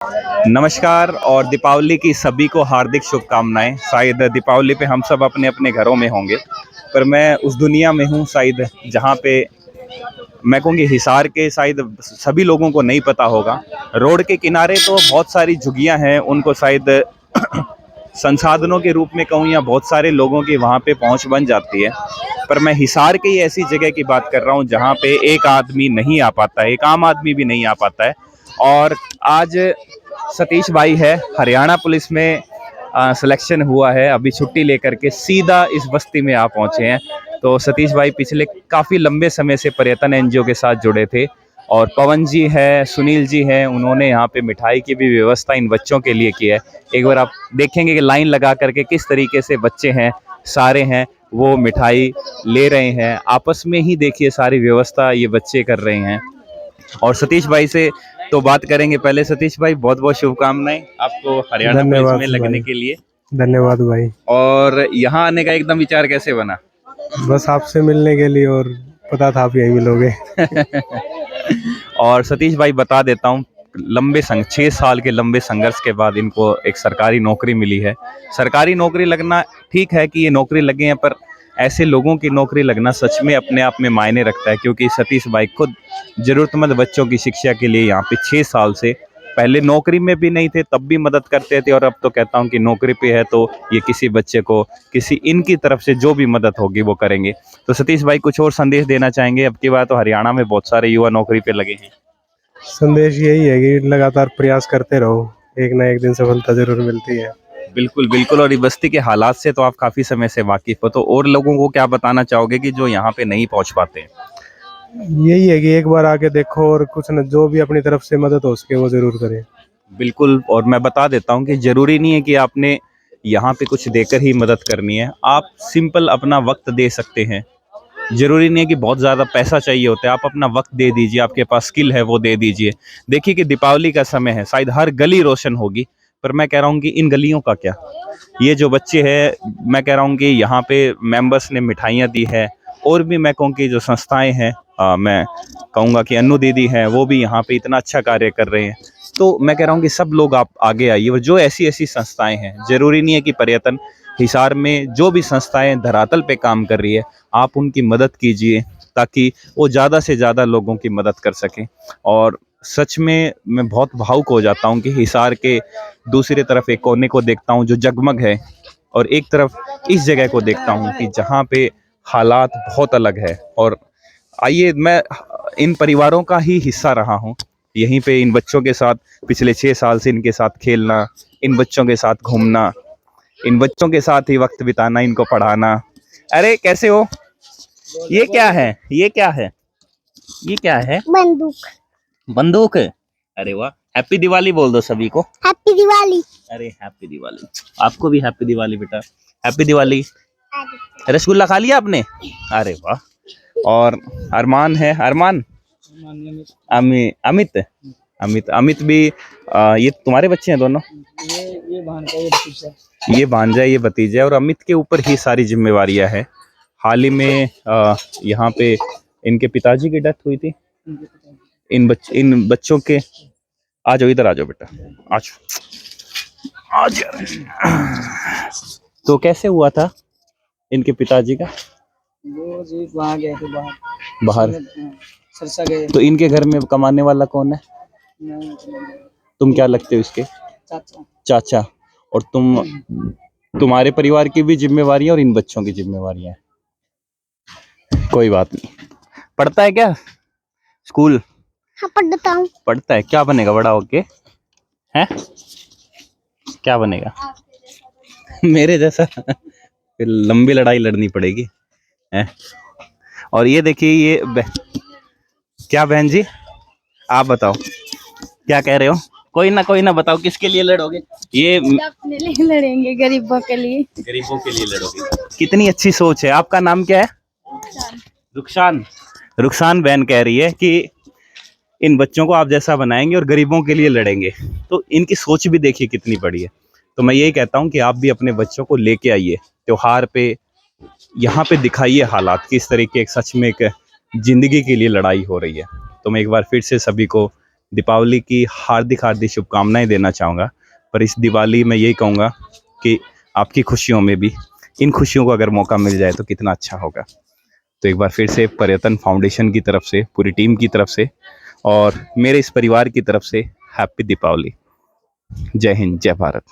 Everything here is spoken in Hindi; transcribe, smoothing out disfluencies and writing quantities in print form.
नमस्कार और दीपावली की सभी को हार्दिक शुभकामनाएं। शायद दीपावली पे हम सब अपने अपने घरों में होंगे, पर मैं उस दुनिया में हूँ शायद जहाँ पे मैं कहूँगी हिसार के शायद सभी लोगों को नहीं पता होगा। रोड के किनारे तो बहुत सारी झुग्गियाँ हैं, उनको शायद संसाधनों के रूप में कहूँ या बहुत सारे लोगों की वहाँ पे पहुँच बन जाती है, पर मैं हिसार की ऐसी जगह की बात कर रहा हूँ जहाँ पे एक आदमी नहीं आ पाता है, एक आम आदमी भी नहीं आ पाता है। और आज सतीश भाई है, हरियाणा पुलिस में सिलेक्शन हुआ है, अभी छुट्टी लेकर के सीधा इस बस्ती में आ पहुंचे हैं। तो सतीश भाई पिछले काफ़ी लंबे समय से पर्यटन एनजीओ के साथ जुड़े थे, और पवन जी है, सुनील जी हैं, उन्होंने यहाँ पे मिठाई की भी व्यवस्था इन बच्चों के लिए की है। एक बार आप देखेंगे कि लाइन लगा करके किस तरीके से बच्चे हैं, सारे हैं वो मिठाई ले रहे हैं, आपस में ही देखिए सारी व्यवस्था ये बच्चे कर रहे हैं। और सतीश भाई से तो बात करेंगे। पहले सतीश भाई बहुत बहुत शुभकामनाएं आपको हरियाणा पुलिस में धन्यवाद लगने भाई। के लिए। धन्यवाद भाई। और यहाँ आने का एकदम विचार कैसे बना? बस आपसे मिलने के लिए, और पता था आप यही मिलोगे। और सतीश भाई बता देता हूँ, लंबे 6 साल के लंबे संघर्ष के बाद इनको एक सरकारी नौकरी मिली है। सरकारी नौकरी लगना ठीक है कि ये नौकरी लगे हैं, पर ऐसे लोगों की नौकरी लगना सच में अपने आप में मायने रखता है, क्योंकि सतीश भाई खुद ज़रूरतमंद बच्चों की शिक्षा के लिए यहाँ पे 6 साल से, पहले नौकरी में भी नहीं थे तब भी मदद करते थे, और अब तो कहता हूँ कि नौकरी पे है तो ये किसी बच्चे को किसी इनकी तरफ से जो भी मदद होगी वो करेंगे। तो सतीश भाई कुछ और संदेश देना चाहेंगे? अब की बार तो हरियाणा में बहुत सारे युवा नौकरी पे लगे हैं। संदेश यही है कि लगातार प्रयास करते रहो, एक ना एक दिन सफलता जरूर मिलती है। बिल्कुल बिल्कुल। और ये बस्ती के हालात से तो आप काफ़ी समय से वाकिफ़ हो, तो और लोगों को क्या बताना चाहोगे कि जो यहाँ पे नहीं पहुँच पाते हैं? यही है कि एक बार आके देखो, और कुछ न जो भी अपनी तरफ से मदद हो सके वो जरूर करें। बिल्कुल। और मैं बता देता हूँ कि ज़रूरी नहीं है कि आपने यहाँ पे कुछ देकर ही मदद करनी है, आप सिंपल अपना वक्त दे सकते हैं। ज़रूरी नहीं है कि बहुत ज़्यादा पैसा चाहिए होता है, आप अपना वक्त दे दीजिए, आपके पास स्किल है वो दे दीजिए। देखिए कि दीपावली का समय है, शायद हर गली रोशन होगी, पर मैं कह रहा हूँ कि इन गलियों का क्या? ये जो बच्चे हैं, मैं कह रहा हूँ कि यहाँ पे मेंबर्स ने मिठाइयाँ दी है, और भी मैं कहूँ कि जो संस्थाएं हैं, मैं कहूँगा कि अन्नू दीदी हैं, वो भी यहाँ पे इतना अच्छा कार्य कर रहे हैं। तो मैं कह रहा हूँ कि सब लोग आप आगे आइए, और जो ऐसी ऐसी संस्थाएं हैं, ज़रूरी नहीं है कि पर्यटन हिसार में जो भी संस्थाएं धरातल पे काम कर रही है, आप उनकी मदद कीजिए ताकि वो ज़्यादा से ज़्यादा लोगों की मदद कर सकें। और सच में मैं बहुत भावुक हो जाता हूँ कि हिसार के दूसरी तरफ एक कोने को देखता हूँ जो जगमग है, और एक तरफ इस जगह को देखता हूँ कि जहाँ पे हालात बहुत अलग है। और आइए, मैं इन परिवारों का ही हिस्सा रहा हूँ, यहीं पे इन बच्चों के साथ पिछले 6 साल से इनके साथ खेलना, इन बच्चों के साथ घूमना, इन बच्चों के साथ ही वक्त बिताना, इनको पढ़ाना। अरे कैसे हो? ये क्या है? ये क्या है? ये क्या है? बंदूक। बंदूक है? अरे वाह। हैप्पी दिवाली बोल दो सभी को। हैप्पी दिवाली। अरे हैप्पी दिवाली। आपको भी हैप्पी दिवाली बेटा। हैप्पी दिवाली। रसगुल्ला खा लिया आपने? अरे वाह। और अरमान है, अरमान, अमित, अमित, अमित भी ये तुम्हारे बच्चे हैं दोनों? ये भांजा ये भतीजा। ये भांजा ये भतीजा है, और अमित के ऊपर ही सारी जिम्मेवारियां हैं। हाल ही में यहाँ पे इनके पिताजी की डेथ हुई थी। इन बच्चों के, आ जाओ इधर, आ जाओ बेटा, आ जाओ, आ जाओ। तो कैसे हुआ था इनके पिताजी का? वो जी वहाँ गए थे बाहर। बाहर? सरसा गए। तो इनके घर में कमाने वाला कौन है? तुम क्या लगते हो इसके? चाचा। चाचा। और तुम्हारे परिवार की भी जिम्मेवारियां और इन बच्चों की जिम्मेवारियां हैं। कोई बात नहीं। पढ़ता है क्या स्कूल? हाँ पढ़ता हूँ। पढ़ता है। क्या बनेगा बड़ा होके? हैं? क्या बनेगा? मेरे जैसा? फिर लंबी लड़ाई लड़नी पड़ेगी हैं। और ये देखिए, ये क्या बहन जी, आप बताओ क्या कह रहे हो? कोई ना बताओ, किसके लिए लड़ोगे? ये अपने लिए लड़ेंगे, गरीबों के लिए। गरीबों के लिए लड़ोगे। कितनी अच्छी सोच है। आपका नाम क्या है? रुखसान। रुखसान बहन कह रही है कि इन बच्चों को आप जैसा बनाएंगे और गरीबों के लिए लड़ेंगे। तो इनकी सोच भी देखिए कितनी बड़ी है। तो मैं यही कहता हूँ कि आप भी अपने बच्चों को लेके आइए त्योहार पे, यहाँ पे दिखाइए हालात किस तरीके, सच में एक जिंदगी के लिए लड़ाई हो रही है। तो मैं एक बार फिर से सभी को दीपावली की हार्दिक हार्दिक शुभकामनाएं देना चाहूँगा। पर इस दिवाली मैं यही कहूँगा कि आपकी खुशियों में भी इन खुशियों को अगर मौका मिल जाए तो कितना अच्छा होगा। तो एक बार फिर से पर्यटन फाउंडेशन की तरफ से, पूरी टीम की तरफ से और मेरे इस परिवार की तरफ से हैप्पी दीपावली। जय हिंद, जय भारत।